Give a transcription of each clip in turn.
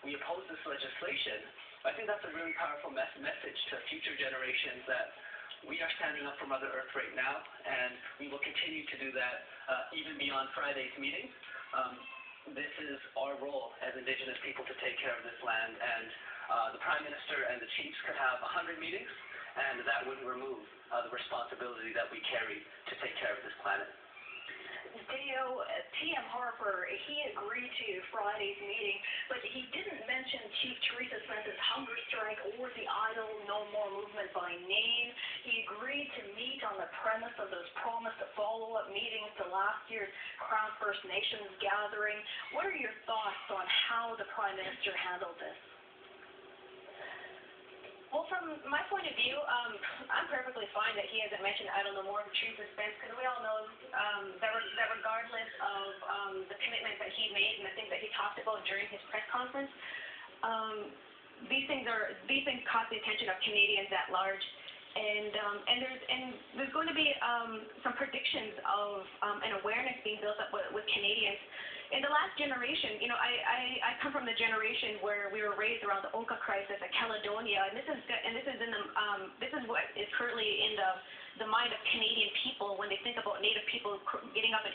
we oppose this legislation, I think that's a really powerful message to future generations that we are standing up for Mother Earth right now, and we will continue to do that even beyond Friday's meeting. This is our role as Indigenous people to take care of this land, and the Prime Minister and the Chiefs could have 100 meetings, and that wouldn't remove the responsibility that we carry to take care of this planet. Deo, T.M. Harper, he agreed to Friday's meeting, but he didn't mention Chief Theresa Spence's hunger strike or the Idle No More movement by name. He agreed to meet on the premise of those promised follow-up meetings to last year's Crown First Nations gathering. What are your thoughts on how the Prime Minister handled this? Well, from my point of view, I'm perfectly fine that he hasn't mentioned Idle No More with Theresa Spence, because we all know that regardless of the commitment that he made and the things that he talked about during his press conference, these things caught the attention of Canadians at large, and there's going to be some predictions of an awareness being built up with Canadians. In the last generation, you know, I come from the generation where we were raised around the Oka crisis at Caledonia, and this is what is currently in the mind of Canadian people when they think about Native people getting up and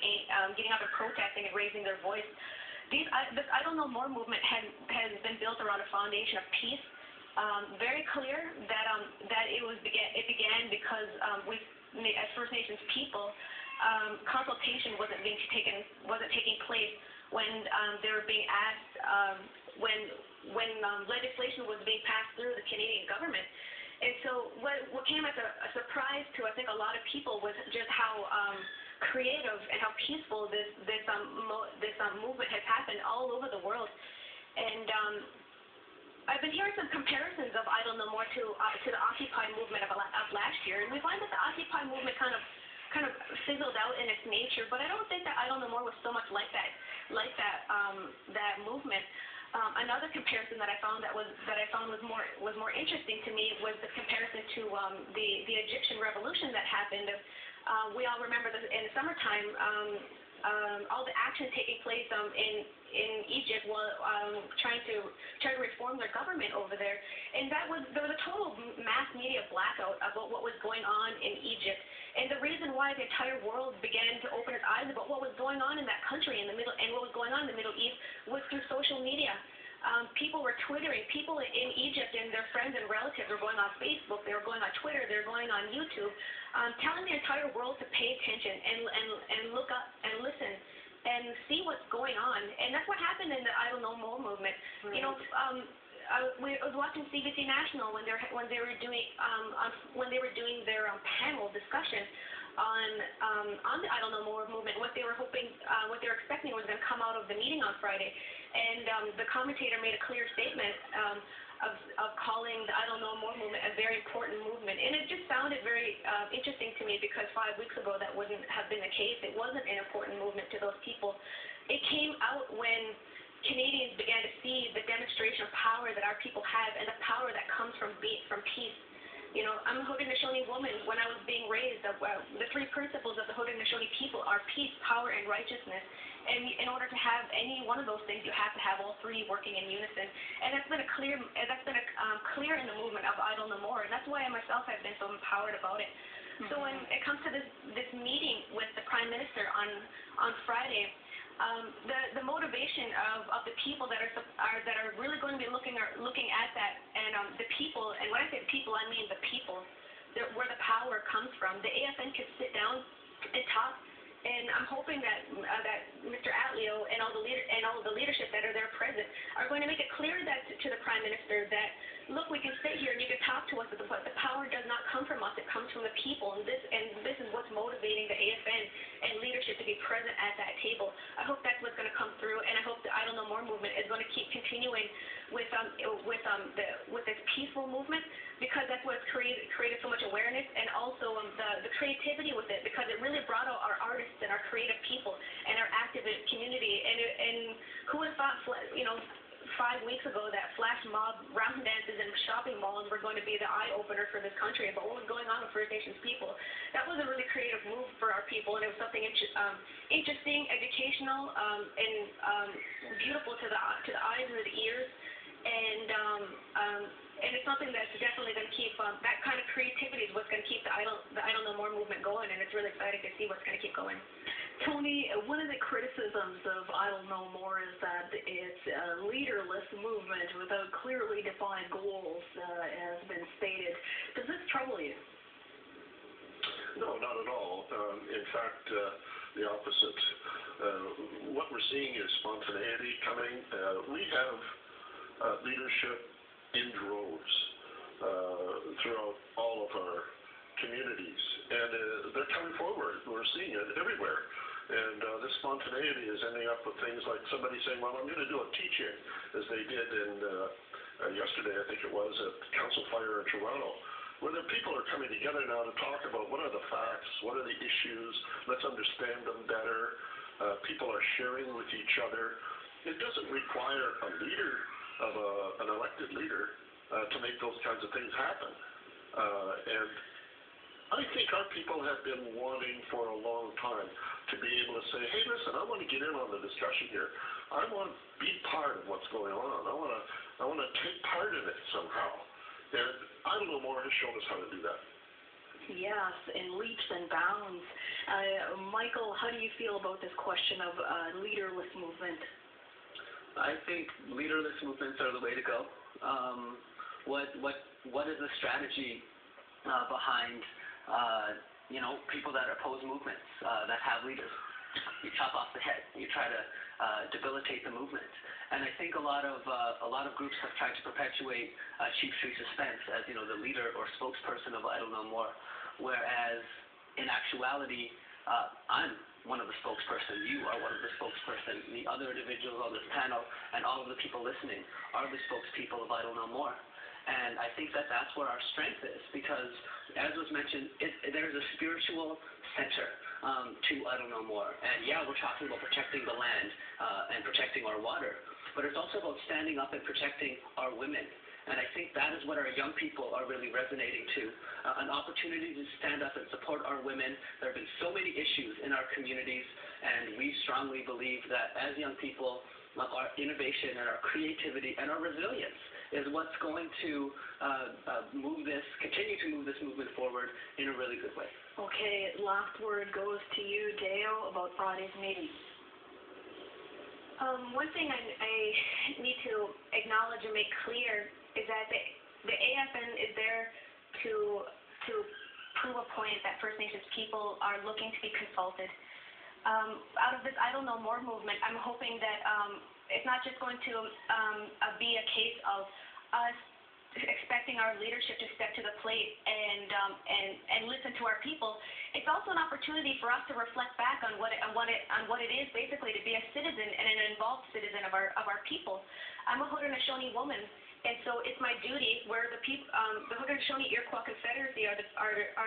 protesting and raising their voice. This Idle No More movement has been built around a foundation of peace. Very clear that it began because as First Nations people, consultation wasn't taking place when they were being asked when legislation was being passed through the Canadian government. And so what came as a surprise to I think a lot of people was just how creative and how peaceful this movement has happened all over the world. And I've been hearing some comparisons of Idle No More to the Occupy movement of last year, and we find that the Occupy movement kind of fizzled out in its nature, but I don't think that Idle No More was so much like that movement. Another comparison that I found was more interesting to me was the comparison to the Egyptian revolution that happened. We all remember that in the summertime, all the action taking place in Egypt while trying to reform their government over there, and there was a total mass media blackout about what was going on in Egypt, and the reason why the entire world began to open its eyes about what was going on in that country and what was going on in the Middle East was through social media. People were twittering. People in Egypt and their friends and relatives were going on Facebook. They were going on Twitter. They were going on YouTube, telling the entire world to pay attention and look up and listen and see what's going on. And that's what happened in the Idle No More movement. Right. You know, I was watching CBC National when they were doing their panel discussion on the Idle No More movement. What they were expecting was going to come out of the meeting on Friday, and the commentator made a clear statement of calling the Idle No More movement a very important movement, and it just sounded very interesting to me because 5 weeks ago that wouldn't have been the case. It wasn't an important movement to those people. It came out when Canadians began to see the demonstration of power that our people have and the power that comes from peace. You know, I'm a Haudenosaunee woman. When I was being raised, the three principles of the Haudenosaunee people are peace, power, and righteousness. And in order to have any one of those things, you have to have all three working in unison. And that's been clear in the movement of Idle No More. And that's why I myself have been so empowered about it. Mm-hmm. So when it comes to this meeting with the Prime Minister on Friday, the motivation of the people that are really going to be looking at that, and the people, and when I say the people, I mean the people, where the power comes from. The AFN could sit down and talk, and I'm hoping that Mr. Atleo and all the leadership that are there present are going to make it clear that to the Prime Minister that, look, we can sit here and you can talk to us, but the power does not come from us; it comes from the people, and this is what's motivating the AFN and leadership to be present at that table. I hope that's what's going to come through, and I hope the Idle No More movement is going to keep continuing with this peaceful movement, because that's what's created so much awareness, and also the creativity with it, because it really brought out our artists and our creative people and our activist community. And who would have thought, 5 weeks ago that flash mob round dances in shopping malls were going to be the eye-opener for this country about what was going on with First Nations people. That was a really creative move for our people, and it was something interesting, educational, and beautiful to the eyes and the ears. And it's something that's definitely going to keep, that kind of creativity is what's going to keep the Idle No More movement going, and it's really exciting to see what's going to keep going. Tony, one of the criticisms of Idle No More is that it's a leaderless movement without clearly defined goals, as been stated. Does this trouble you? No, not at all. In fact, the opposite. What we're seeing is spontaneity coming. We have leadership in droves throughout all of our communities, and they're coming forward. We're seeing it everywhere. And this spontaneity is ending up with things like somebody saying, well, I'm going to do a teaching, as they did in yesterday, I think it was, at Council Fire in Toronto, where the people are coming together now to talk about what are the facts, what are the issues, let's understand them better. People are sharing with each other. It doesn't require a leader of an elected leader to make those kinds of things happen. And I think our people have been wanting for a long time to be able to say, hey, listen, I want to get in on the discussion here. I want to be part of what's going on. I want to take part in it somehow. And Idle No More has shown us how to do that. Yes, in leaps and bounds. Michael, how do you feel about this question of leaderless movement? I think leaderless movements are the way to go. What is the strategy behind people that oppose movements that have leaders? You chop off the head. You try to debilitate the movement. And I think a lot of groups have tried to perpetuate Chief Teresa Spence as the leader or spokesperson of Idle No More, whereas in actuality, I'm one of the spokespersons, you are one of the spokespersons, the other individuals on this panel, and all of the people listening are the spokespeople of Idle No More. And I think that that's where our strength is, because, as was mentioned, there's a spiritual center to Idle No More. And yeah, we're talking about protecting the land and protecting our water, but it's also about standing up and protecting our women. And I think that is what our young people are really resonating to, an opportunity to stand up and support our women. There have been so many issues in our communities, and we strongly believe that as young people, our innovation and our creativity and our resilience is what's going to continue to move this movement forward in a really good way. Okay, last word goes to you, Deo, about Friday's meeting. One thing I need to acknowledge and make clear is that the AFN is there to prove a point that First Nations people are looking to be consulted. Out of this Idle No More movement, I'm hoping that it's not just going to be a case of us expecting our leadership to step to the plate and listen to our people. It's also an opportunity for us to reflect back on what it is basically to be a citizen and an involved citizen of our people. I'm a Haudenosaunee woman, and so it's my duty. Where the Haudenosaunee Iroquois Confederacy are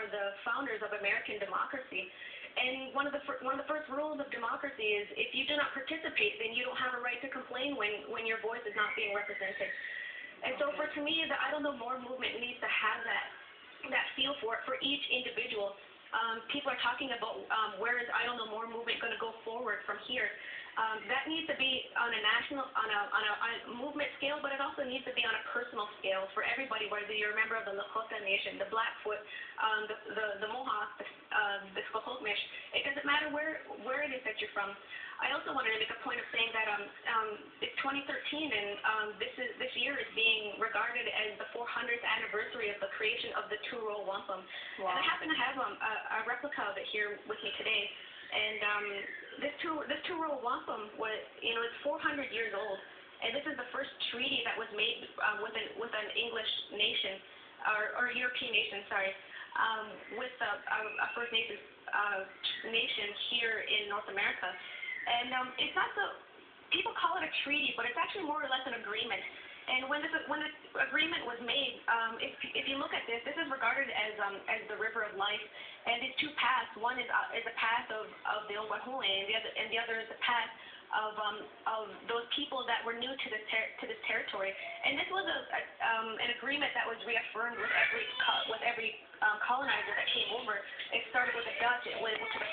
the founders of American democracy. And one of the first rules of democracy is if you do not participate, then you don't have a right to complain when your voice is not being represented. And so to me, the Idle No More movement needs to have that feel for each individual. People are talking about where is Idle No More movement going to go forward from here. That needs to be on a national, on a movement scale, but it also needs to be on a personal scale for everybody, whether you're a member of the Lakota Nation, the Blackfoot, the Mohawk, the Squamish. It doesn't matter where it is that you're from. I also wanted to make a point of saying that it's 2013, and this year is being regarded as the 400th anniversary of the creation of the two-row wampum. Wow. And I happen to have a replica of it here with me today. And this two-row wampum was, it's 400 years old, and this is the first treaty that was made with an English nation, or European nation, sorry, with a First Nations nation here in North America. And it's not people call it a treaty, but it's actually more or less an agreement. And when this agreement was made, if you look at this is regarded as the river of life, and these two paths. One is a path of the Ogbahule, and the other is the path of those people that were new to this territory. And this was an agreement that was reaffirmed with every colonizer that came over. It started with the Dutch, it went to the